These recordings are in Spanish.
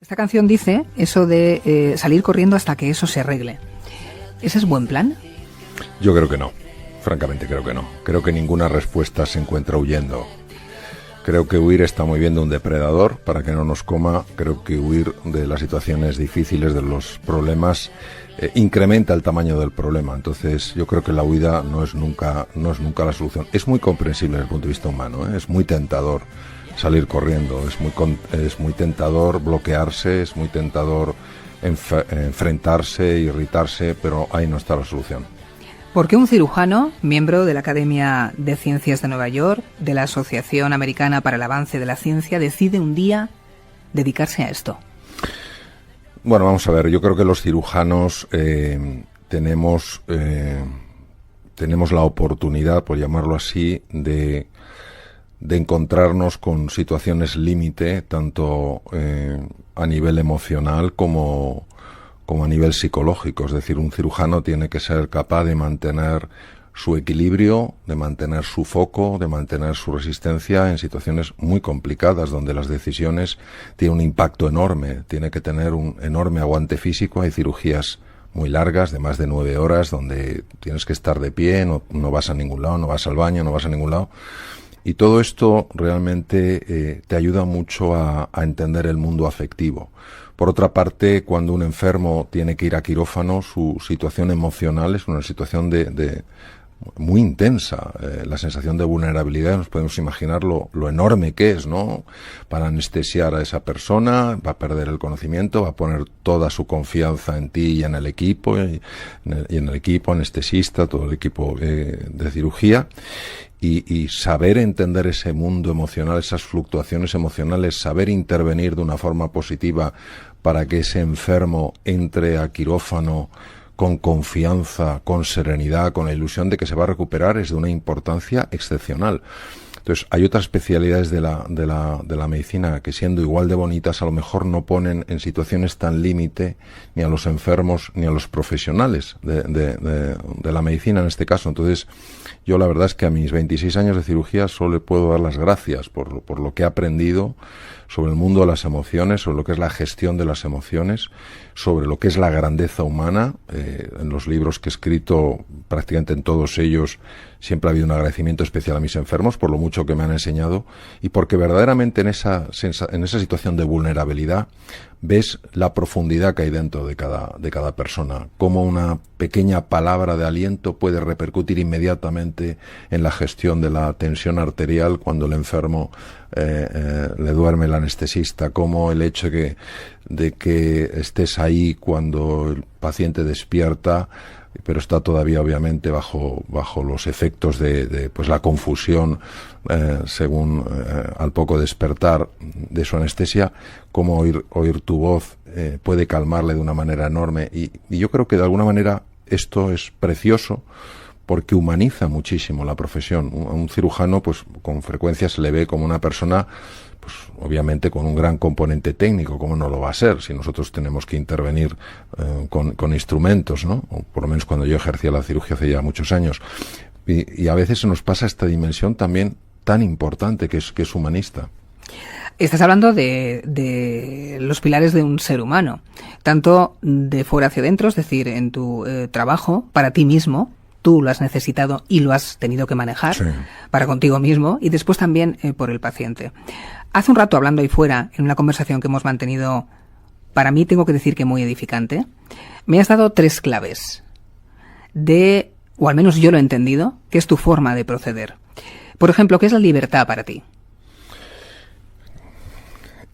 Esta canción dice eso de salir corriendo hasta que eso se arregle. ¿Ese es buen plan? Yo creo que no. Francamente creo que no. Creo que ninguna respuesta se encuentra huyendo. Creo que huir está muy bien de un depredador para que no nos coma. Creo que huir de las situaciones difíciles, de los problemas, incrementa el tamaño del problema. Entonces yo creo que la huida no es nunca la solución. Es muy comprensible desde el punto de vista humano, ¿eh? Es muy tentador salir corriendo, es muy tentador bloquearse, es muy tentador enfrentarse, irritarse, pero ahí no está la solución. ¿Por qué un cirujano, miembro de la Academia de Ciencias de Nueva York, de la Asociación Americana para el Avance de la Ciencia, decide un día dedicarse a esto? Bueno, vamos a ver, yo creo que los cirujanos tenemos la oportunidad, por llamarlo así, de encontrarnos con situaciones límite, tanto a nivel emocional como a nivel psicológico. Es decir, un cirujano tiene que ser capaz de mantener su equilibrio, de mantener su foco, de mantener su resistencia en situaciones muy complicadas, donde las decisiones tienen un impacto enorme. Tiene que tener un enorme aguante físico. Hay cirugías muy largas, de más de 9 horas, donde tienes que estar de pie, no vas a ningún lado, no vas al baño, no vas a ningún lado. Y todo esto realmente te ayuda mucho a entender el mundo afectivo. Por otra parte, cuando un enfermo tiene que ir a quirófano, su situación emocional es una situación de muy intensa. La sensación de vulnerabilidad, nos podemos imaginar lo enorme que es, ¿no? Para anestesiar a esa persona, va a perder el conocimiento, va a poner toda su confianza en ti y en el equipo, y en el equipo anestesista, todo el equipo de cirugía. Y saber entender ese mundo emocional, esas fluctuaciones emocionales, saber intervenir de una forma positiva para que ese enfermo entre a quirófano con confianza, con serenidad, con la ilusión de que se va a recuperar, es de una importancia excepcional. Entonces, hay otras especialidades de la medicina que, siendo igual de bonitas, a lo mejor no ponen en situaciones tan límite ni a los enfermos ni a los profesionales de la medicina en este caso. Entonces, yo la verdad es que a mis 26 años de cirugía solo le puedo dar las gracias por lo que he aprendido sobre el mundo de las emociones, sobre lo que es la gestión de las emociones, sobre lo que es la grandeza humana. En los libros que he escrito, prácticamente en todos ellos, siempre ha habido un agradecimiento especial a mis enfermos por lo mucho que me han enseñado, y porque verdaderamente en esa situación de vulnerabilidad ves la profundidad que hay dentro de cada persona, cómo una pequeña palabra de aliento puede repercutir inmediatamente en la gestión de la tensión arterial cuando el enfermo le duerme el anestesista, como el hecho de que estés ahí cuando el paciente despierta, pero está todavía obviamente bajo los efectos de pues la confusión según al poco despertar de su anestesia, como oír tu voz puede calmarle de una manera enorme, y yo creo que de alguna manera esto es precioso porque humaniza muchísimo la profesión. Un cirujano, pues con frecuencia se le ve como una persona, pues obviamente con un gran componente técnico, como no lo va a ser si nosotros tenemos que intervenir con instrumentos, ¿no? O por lo menos cuando yo ejercía la cirugía hace ya muchos años. Y a veces se nos pasa esta dimensión también tan importante que es humanista. Estás hablando de los pilares de un ser humano, tanto de fuera hacia adentro, es decir, en tu trabajo, para ti mismo. Tú lo has necesitado y lo has tenido que manejar, sí, para contigo mismo, y después también por el paciente. Hace un rato, hablando ahí fuera, en una conversación que hemos mantenido, para mí tengo que decir que muy edificante, me has dado 3 claves o al menos yo lo he entendido, que es tu forma de proceder. Por ejemplo, ¿qué es la libertad para ti?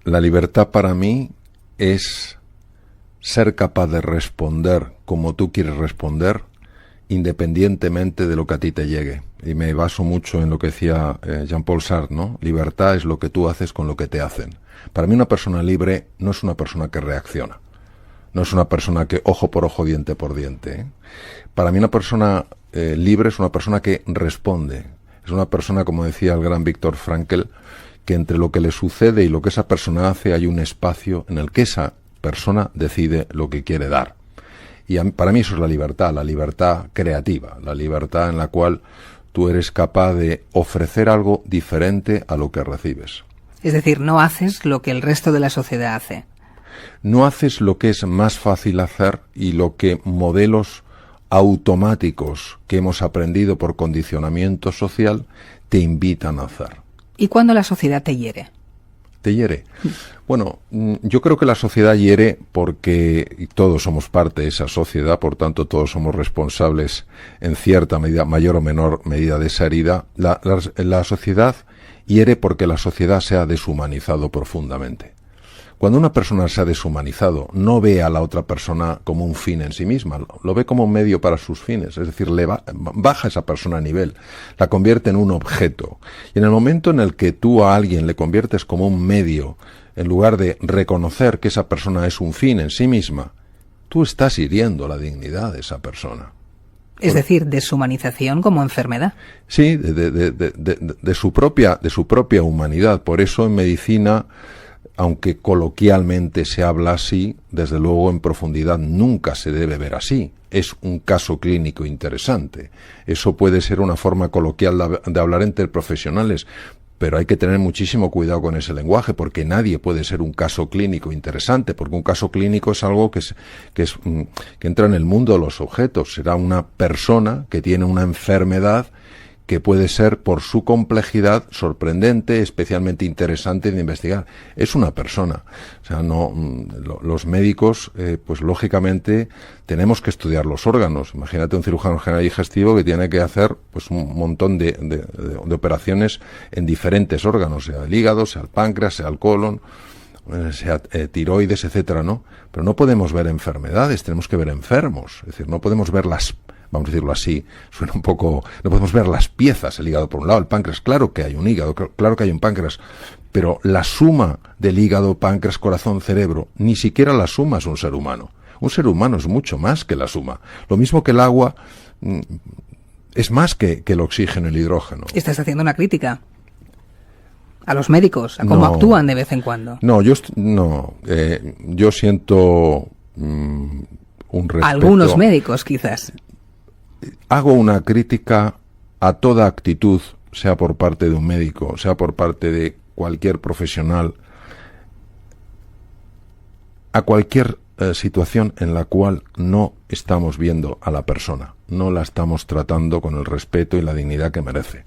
La libertad para mí es ser capaz de responder como tú quieres responder, independientemente de lo que a ti te llegue. Y me baso mucho en lo que decía Jean-Paul Sartre, ¿no? Libertad es lo que tú haces con lo que te hacen. Para mí una persona libre no es una persona que reacciona. No es una persona que ojo por ojo, diente por diente, ¿eh? Para mí una persona libre es una persona que responde. Es una persona, como decía el gran Viktor Frankl, que entre lo que le sucede y lo que esa persona hace hay un espacio en el que esa persona decide lo que quiere dar. Y para mí eso es la libertad creativa, la libertad en la cual tú eres capaz de ofrecer algo diferente a lo que recibes. Es decir, no haces lo que el resto de la sociedad hace. no haces lo que es más fácil hacer y lo que modelos automáticos que hemos aprendido por condicionamiento social te invitan a hacer. ¿Y cuándo la sociedad te hiere? ¿Te hiere? Bueno, yo creo que la sociedad hiere porque todos somos parte de esa sociedad, por tanto todos somos responsables en cierta medida, mayor o menor medida, de esa herida. La sociedad hiere porque la sociedad se ha deshumanizado profundamente. Cuando una persona se ha deshumanizado, no ve a la otra persona como un fin en sí misma, lo ve como un medio para sus fines, es decir, baja a esa persona a nivel, la convierte en un objeto. Y en el momento en el que tú a alguien le conviertes como un medio, en lugar de reconocer que esa persona es un fin en sí misma, tú estás hiriendo la dignidad de esa persona. Es decir, deshumanización como enfermedad. Sí, de su propia humanidad. Por eso en medicina, aunque coloquialmente se habla así, desde luego en profundidad nunca se debe ver así. Es un caso clínico interesante. Eso puede ser una forma coloquial de hablar entre profesionales, pero hay que tener muchísimo cuidado con ese lenguaje, porque nadie puede ser un caso clínico interesante, porque un caso clínico es algo que entra en el mundo de los objetos. Será una persona que tiene una enfermedad que puede ser, por su complejidad, sorprendente, especialmente interesante de investigar. Es una persona. O sea, los médicos, pues lógicamente, tenemos que estudiar los órganos. Imagínate un cirujano general digestivo que tiene que hacer pues un montón de operaciones en diferentes órganos, sea el hígado, sea el páncreas, sea el colon, sea tiroides, etcétera, ¿no? Pero no podemos ver enfermedades, tenemos que ver enfermos. Es decir, no podemos ver vamos a decirlo así, suena un poco, no podemos ver las piezas, el hígado por un lado, el páncreas, claro que hay un hígado, claro que hay un páncreas, pero la suma del hígado, páncreas, corazón, cerebro, ni siquiera la suma es un ser humano. Un ser humano es mucho más que la suma. Lo mismo que el agua es más que el oxígeno y el hidrógeno. Estás haciendo una crítica a los médicos, a cómo actúan de vez en cuando. No, yo siento un respeto. Algunos médicos, quizás. Hago una crítica a toda actitud, sea por parte de un médico, sea por parte de cualquier profesional, a cualquier situación en la cual no estamos viendo a la persona, no la estamos tratando con el respeto y la dignidad que merece.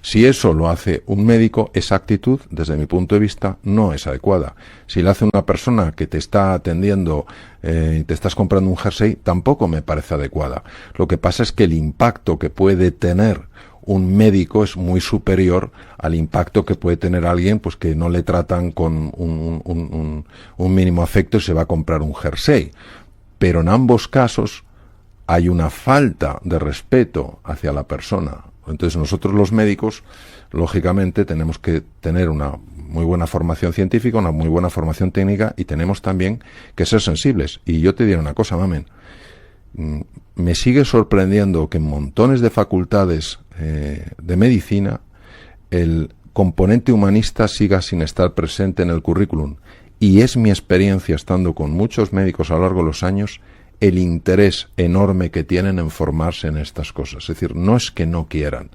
Si eso lo hace un médico, esa actitud, desde mi punto de vista, no es adecuada. Si la hace una persona que te está atendiendo y te estás comprando un jersey, tampoco me parece adecuada. Lo que pasa es que el impacto que puede tener un médico es muy superior al impacto que puede tener alguien pues que no le tratan con un mínimo afecto y se va a comprar un jersey. Pero en ambos casos hay una falta de respeto hacia la persona. Entonces nosotros los médicos, lógicamente, tenemos que tener una muy buena formación científica, una muy buena formación técnica y tenemos también que ser sensibles. Y yo te diré una cosa, Mamen, me sigue sorprendiendo que en montones de facultades de medicina el componente humanista siga sin estar presente en el currículum. Y es mi experiencia, estando con muchos médicos a lo largo de los años, el interés enorme que tienen en formarse en estas cosas. Es decir, no es que no quieran,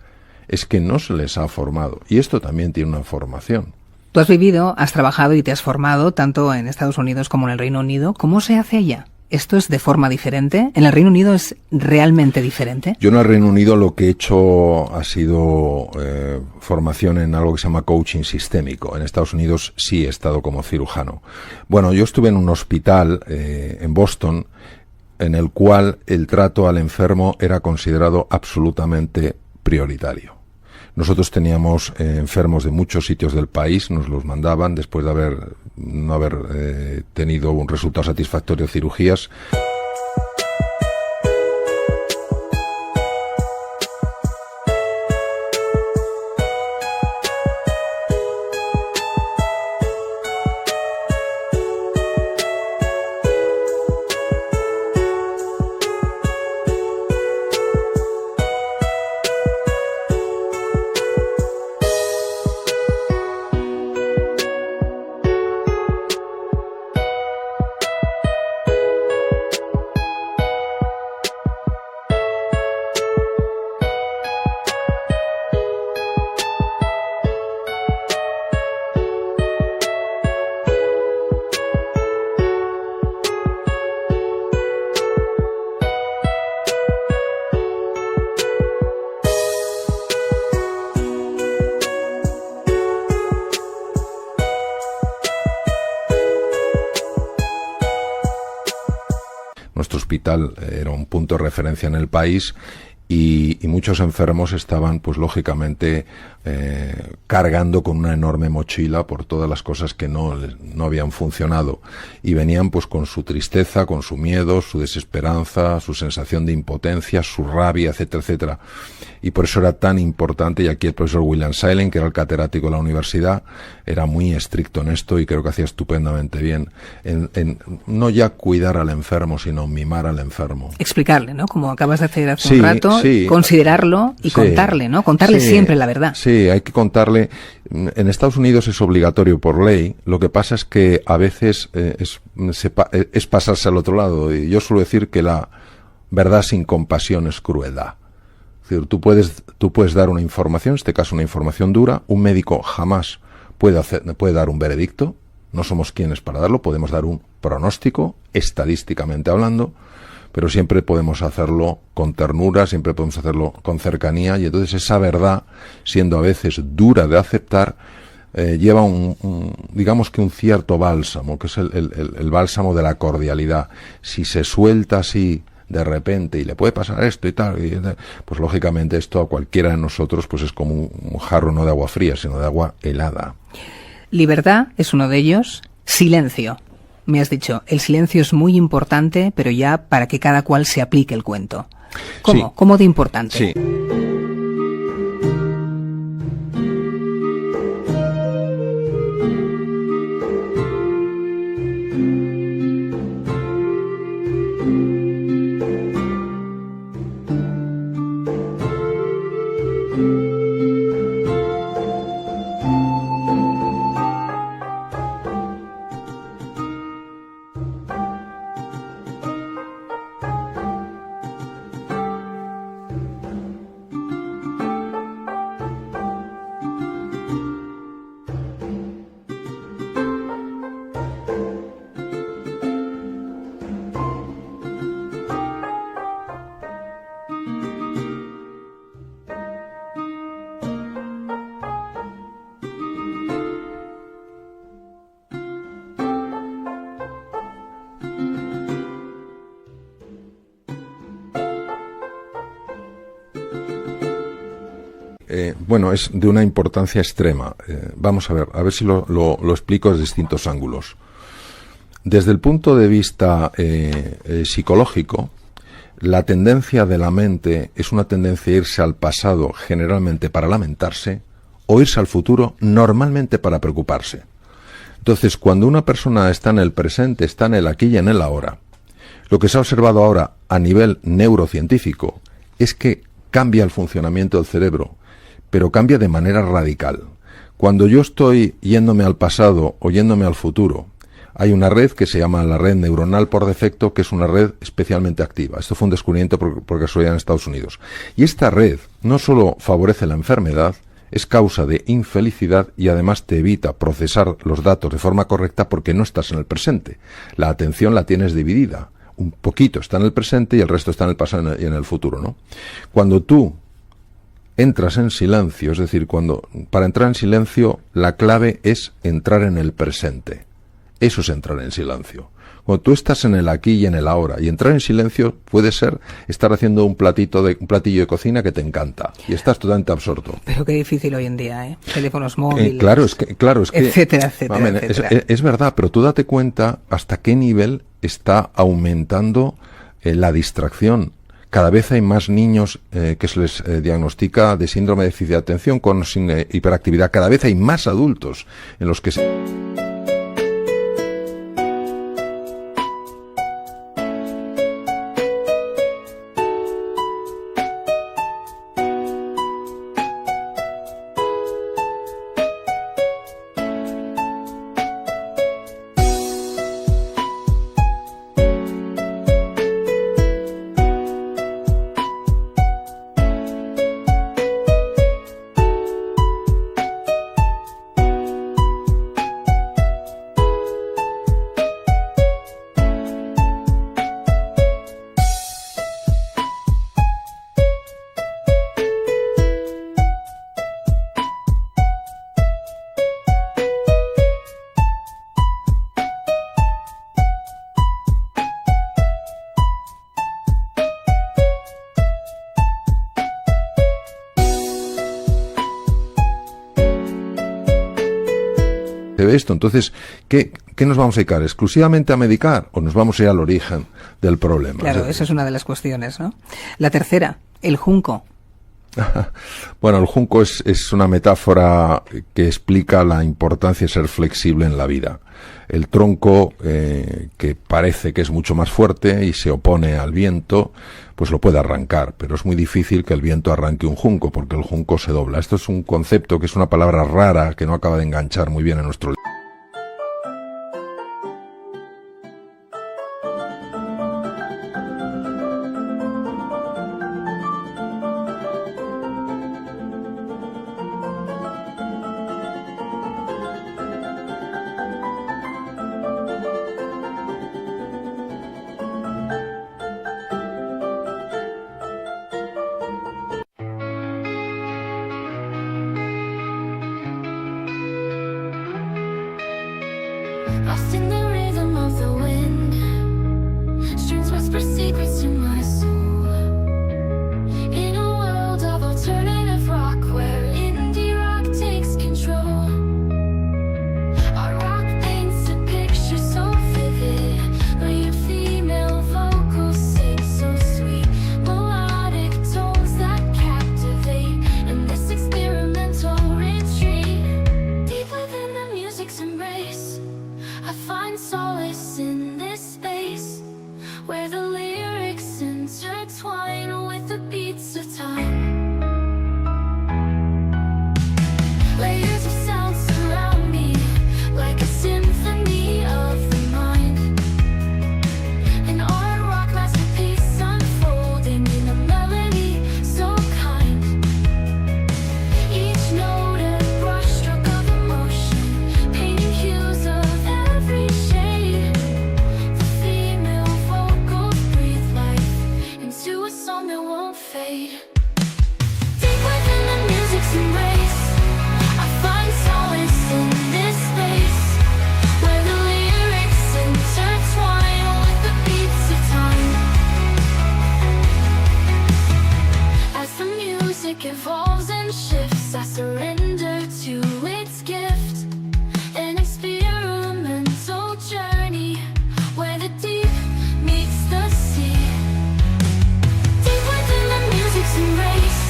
es que no se les ha formado. Y esto también tiene una formación. Tú has vivido, has trabajado y te has formado tanto en Estados Unidos como en el Reino Unido. ¿Cómo se hace allá? ¿Esto es de forma diferente? ¿En el Reino Unido es realmente diferente? Yo en el Reino Unido lo que he hecho ha sido formación en algo que se llama coaching sistémico. En Estados Unidos sí he estado como cirujano. Bueno, yo estuve en un hospital en Boston, en el cual el trato al enfermo era considerado absolutamente prioritario. Nosotros teníamos enfermos de muchos sitios del país, nos los mandaban después de no haber tenido un resultado satisfactorio de cirugías. nuestro hospital era un punto de referencia en el país, y muchos enfermos estaban, pues lógicamente, cargando con una enorme mochila por todas las cosas que no habían funcionado, y venían pues con su tristeza, con su miedo, su desesperanza, su sensación de impotencia, su rabia, etcétera, etcétera. Y por eso era tan importante, y aquí el profesor William Silent, que era el catedrático de la universidad, era muy estricto en esto, y creo que hacía estupendamente bien en no ya cuidar al enfermo, sino mimar al enfermo. Explicarle, ¿no? Como acabas de hacer hace un rato, considerarlo y contarle, ¿no? Contarle siempre la verdad. Sí, hay que contarle. En Estados Unidos es obligatorio por ley. Lo que pasa es que a veces es pasarse al otro lado. Y yo suelo decir que la verdad sin compasión es crueldad. Es decir, tú puedes dar una información, en este caso una información dura. Un médico jamás puede dar un veredicto. No somos quienes para darlo. Podemos dar un pronóstico, estadísticamente hablando, pero siempre podemos hacerlo con ternura, siempre podemos hacerlo con cercanía, y entonces esa verdad, siendo a veces dura de aceptar, lleva digamos que un cierto bálsamo, que es el bálsamo de la cordialidad. Si se suelta así de repente y le puede pasar esto y tal, pues lógicamente esto a cualquiera de nosotros pues es como un jarro no de agua fría, sino de agua helada. Libertad es uno de ellos. Silencio. Me has dicho, el silencio es muy importante, pero ya para que cada cual se aplique el cuento. ¿Cómo? Sí. ¿Cómo de importante? Sí. Bueno, es de una importancia extrema. Vamos a ver si lo explico desde distintos ángulos. Desde el punto de vista psicológico, la tendencia de la mente es una tendencia a irse al pasado generalmente para lamentarse, o irse al futuro normalmente para preocuparse. Entonces, cuando una persona está en el presente, está en el aquí y en el ahora, lo que se ha observado ahora a nivel neurocientífico es que cambia el funcionamiento del cerebro, pero cambia de manera radical. Cuando yo estoy yéndome al pasado o yéndome al futuro, hay una red que se llama la red neuronal por defecto, que es una red especialmente activa. Esto fue un descubrimiento por casualidad en Estados Unidos. Y esta red no solo favorece la enfermedad, es causa de infelicidad, y además te evita procesar los datos de forma correcta porque no estás en el presente. La atención la tienes dividida. Un poquito está en el presente y el resto está en el pasado y en el futuro, ¿no? Cuando tú entras en silencio, es decir, para entrar en silencio la clave es entrar en el presente. Eso es entrar en silencio. Cuando tú estás en el aquí y en el ahora, y entrar en silencio puede ser estar haciendo un platillo de cocina que te encanta y estás totalmente absorto. Pero qué difícil hoy en día, ¿eh? Teléfonos móviles. Claro, es que etcétera, etcétera, etcétera. Es verdad, pero tú date cuenta hasta qué nivel está aumentando la distracción. Cada vez hay más niños que se les diagnostica de síndrome de déficit de atención con hiperactividad. Cada vez hay más adultos en los que se ve esto. Entonces, ¿qué nos vamos a dedicar? ¿Exclusivamente a medicar o nos vamos a ir al origen del problema? Claro, esa es una de las cuestiones, ¿no? La tercera, el junco. Bueno, el junco es una metáfora que explica la importancia de ser flexible en la vida. El tronco, que parece que es mucho más fuerte y se opone al viento, pues lo puede arrancar, pero es muy difícil que el viento arranque un junco, porque el junco se dobla. Esto es un concepto que es una palabra rara, que no acaba de enganchar muy bien en nuestro... Lost in the rhythm of the wind, strings whisper secrets to my soul. In a world of alternative rock where indie rock takes control, our rock paints a picture so vivid, where your female vocals sing so sweet, melodic tones that captivate. In this experimental retreat, deep within the music's embrace, I find solace in this space, where the lyrics intertwine with the beats of time. Layers of sound surround me, like a symphony of the mind. An art rock masterpiece unfolding in a melody so kind. Each note a brushstroke of emotion, painting hues of every shade. The female vocals breathe life into a song that won't fade. Deep within the music's embrace, I find solace in this space, where the lyrics intertwine with the beats of time. As the music evolves and shifts, I surrender to its gift. An experimental journey, where the deep meets the sea. Deep within the music's embrace,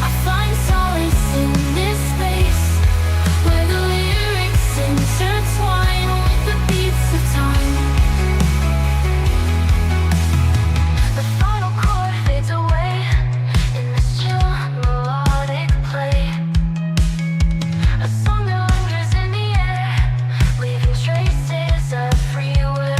I find solace in this space, where the lyrics intertwine with the beats of time. The final chord fades away in this chill melodic play, a song that lingers in the air, leaving traces everywhere.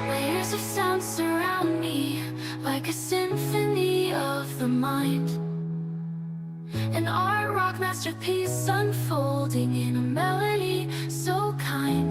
Layers of sound surround me, like a symphony of the mind. An art rock masterpiece unfolding in a melody so kind.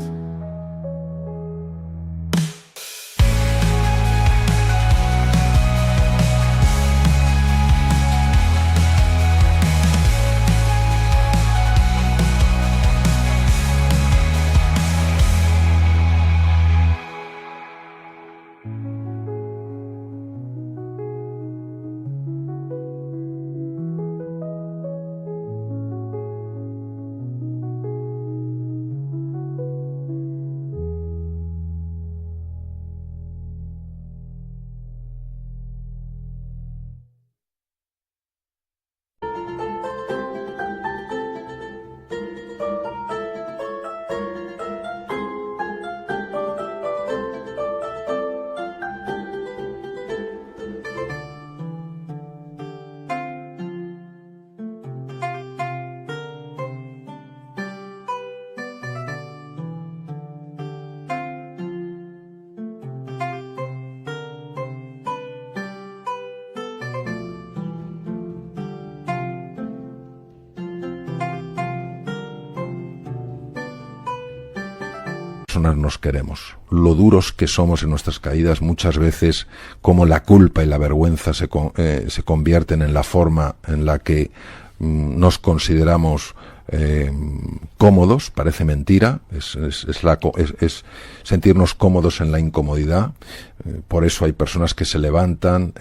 Nos queremos, lo duros que somos en nuestras caídas, muchas veces como la culpa y la vergüenza se convierten en la forma en la que nos consideramos cómodos, parece mentira, es sentirnos cómodos en la incomodidad. Por eso hay personas que se levantan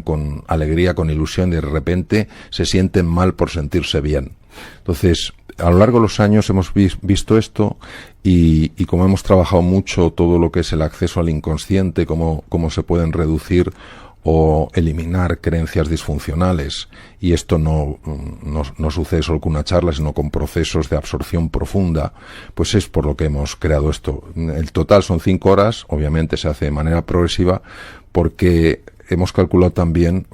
con alegría, con ilusión, y de repente se sienten mal por sentirse bien. Entonces, a lo largo de los años hemos visto esto y como hemos trabajado mucho todo lo que es el acceso al inconsciente, cómo se pueden reducir o eliminar creencias disfuncionales, y esto no sucede solo con una charla, sino con procesos de absorción profunda, pues es por lo que hemos creado esto. El total son 5 horas, obviamente se hace de manera progresiva, porque hemos calculado también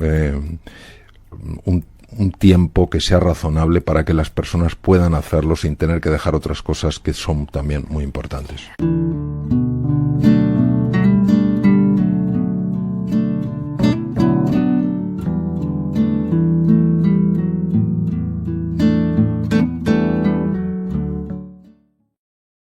un tiempo que sea razonable para que las personas puedan hacerlo sin tener que dejar otras cosas que son también muy importantes.